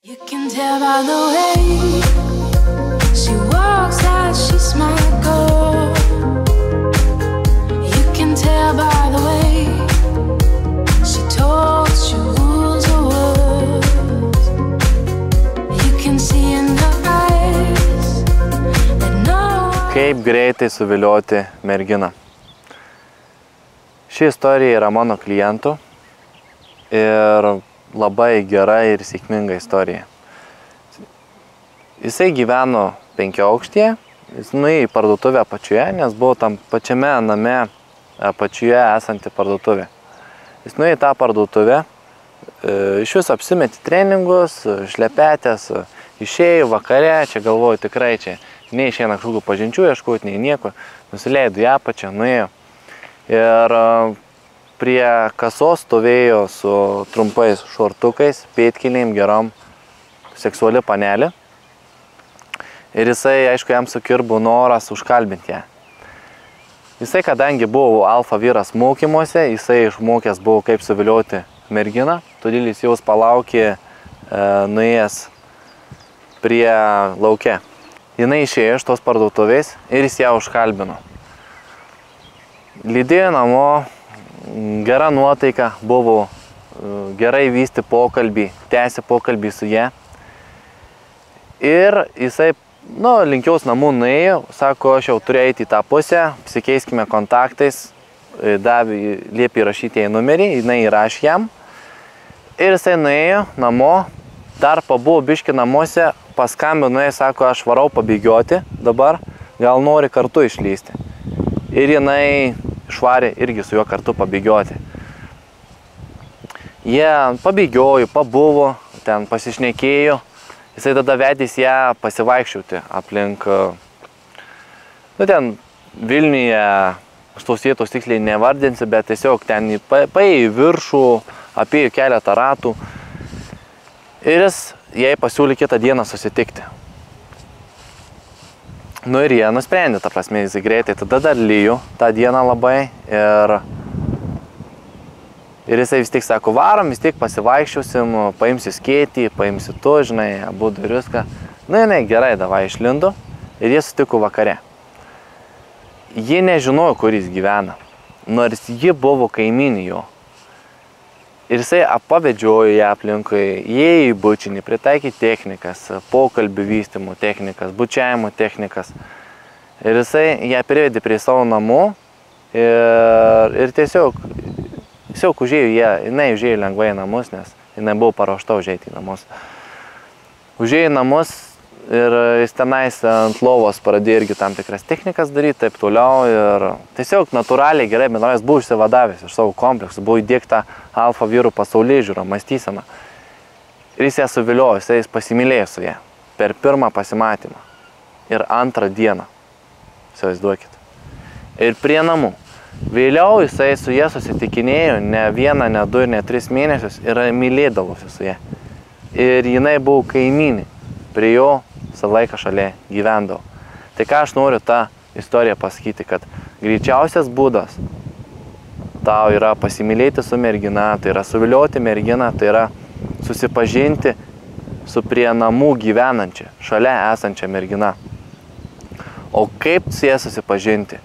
You can tell by the way she walks that she's my girl. You can tell by the way she talks, she rules the world. You can see in her eyes that no one... Kaip greitai suvilioti merginą. Ši istorija yra mano klientų ir labai gera ir sėkminga istorija. Jisai gyveno 5 aukštyje, jis nuėjo į parduotuvę apačioje, nes buvo tam pačiame name apačioje esanti parduotuvė. Jis nuėjo į tą parduotuvę, iš viso apsimetė treningus, šlepetės, išėjo vakare, čia galvoju tikrai čia neišeina kažkokių pažinčių ieškoti, nei nieko, nusileido į apačią, nuėjo. Ir prie kasos stovėjo su trumpais šortukais, pėdkelnėm, gerom, seksuali panelė. Ir jisai, aišku, jam sukirbo noras užkalbinti ją. Jisai, kadangi buvo alfa vyras mokymuose, jisai išmokęs buvo kaip suvilioti merginą, todėl jis jaus palaukė nuėjęs prie lauke. Jinai išėjo iš tos parduotuvės ir jis ją užkalbino. Lydėjo namo, gera nuotaika, buvo gerai vysti pokalbį, tęsė pokalbį su ją. Ir jisai, linkiaus namų nuėjo, sako, aš jau turiu eiti į tą pusę, pasikeiskime kontaktais, liepė įrašyti jai numerį, jinai įrašė jam. Ir jisai nuėjo namo, dar pabuvo biški namuose, paskambino, sako, aš varau pabėgioti dabar, gal nori kartu išlysti. Ir jinai išvarė irgi su juo kartu pabėgioti. Jie pabėgiojo, pabuvo, ten pasišnekėjo. Jisai tada vedės ją pasivaikščioti aplink, ten Vilniuje, aš tos vietos tiksliai nevardinsiu, bet tiesiog ten paėjo į viršų, apėjo keletą ratų. Ir jis jai pasiūlė kitą dieną susitikti. Ir jie nusprendė, ta prasme, jisai greitai tada dar lyjo tą dieną labai ir jisai vis tik sako, varom, vis tik pasivaikščiosim, paimsi skėtį, paimsi tu, žinai, abudu ir viską. Jinai gerai, davai išlindo ir jie sutiko vakare. Jie nežinojo, kur jis gyvena, nors ji buvo kaimynė jo. Ir jisai pavedžiojo ją aplinkui, įėjo į bučinį, pritaikė technikas, pokalbių vystymų technikas, bučiavimo technikas. Ir jisai ją privedė prie savo namų ir tiesiog užėjo jinai užėjo lengvai į namus, nes jinai buvo paruošta užeiti į namus. Užėjo į namus ir jis tenais ant lovos pradėjo irgi tam tikras technikas daryti, taip toliau. Ir tiesiog natūraliai gerai bendravęs buvo išsivadavęs iš savo kompleksų, buvo įdiegta alfa vyrų pasaulyžiūra, mąstysena. Ir jis ją suviliojo, jis pasimylėjo su ją per pirmą pasimatymą ir antrą dieną. Įsivaizduokit. Ir prie namų. Vėliau jisai su ją susitikinėjo ne 1, ne 2, ne 3 mėnesius ir mylėdavosi su ją. Ir jinai buvo kaimynė, prie jo visą laiką šalia gyvendavo. Tai ką aš noriu tą istoriją pasakyti, kad greičiausias būdas tau yra pasimylėti su mergina, tai yra suvilioti merginą, tai yra susipažinti su prie namų gyvenančia, šalia esančia mergina. O kaip su ja susipažinti?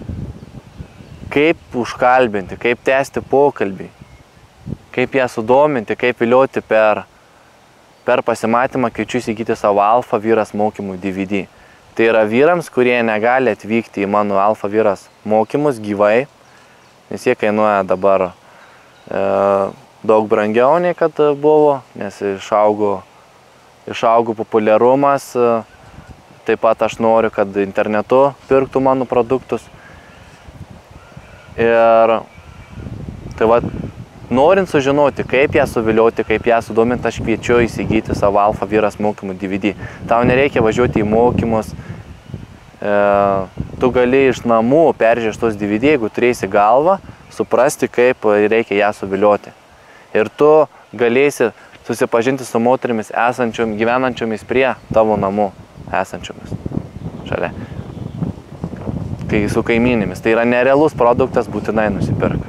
Kaip užkalbinti, kaip tęsti pokalbį, kaip ją sudominti, kaip vilioti per pasimatymą kviečiu įsigyti savo alfa vyras mokymų DVD. Tai yra vyrams, kurie negali atvykti į mano alfa vyras mokymus gyvai, nes jie kainuoja dabar daug brangiau nei kad buvo, nes išaugo populiarumas. Taip pat aš noriu, kad internetu pirktų mano produktus. Ir tai va, norint sužinoti, kaip ją suvilioti, kaip ją sudominti, aš kviečiu įsigyti savo alfa vyras mokymų DVD. Tau nereikia važiuoti į mokymus, tu gali iš namų peržiūrėti tos DVD, jeigu turėsi galvą, suprasti, kaip reikia ją suvilioti. Ir tu galėsi susipažinti su moterimis gyvenančiomis prie tavo namų esančiomis šalia. Kai su kaimynėmis. Tai yra nerealus produktas, būtinai nusipirk.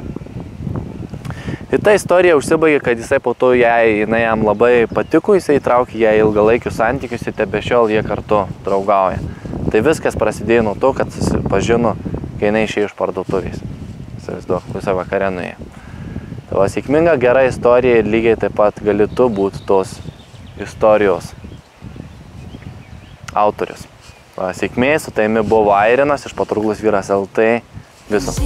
Ir ta istorija užsibaigė, kad jisai po to jinai jam labai patiko, jisai įtraukė ją į ilgalaikius santykius ir tebe šiol jie kartu draugauja. Tai viskas prasidėjo nuo to, kad susipažino, kai jinai išėjo iš parduotuvės. Įsivaizduok, pusę vakare nuėjo. Tai va, sėkminga, gera istorija ir lygiai taip pat gali tu būti tos istorijos autorius. Va, sėkmės, su taimi buvo Airinas iš Patrauklus vyras LT. Viso.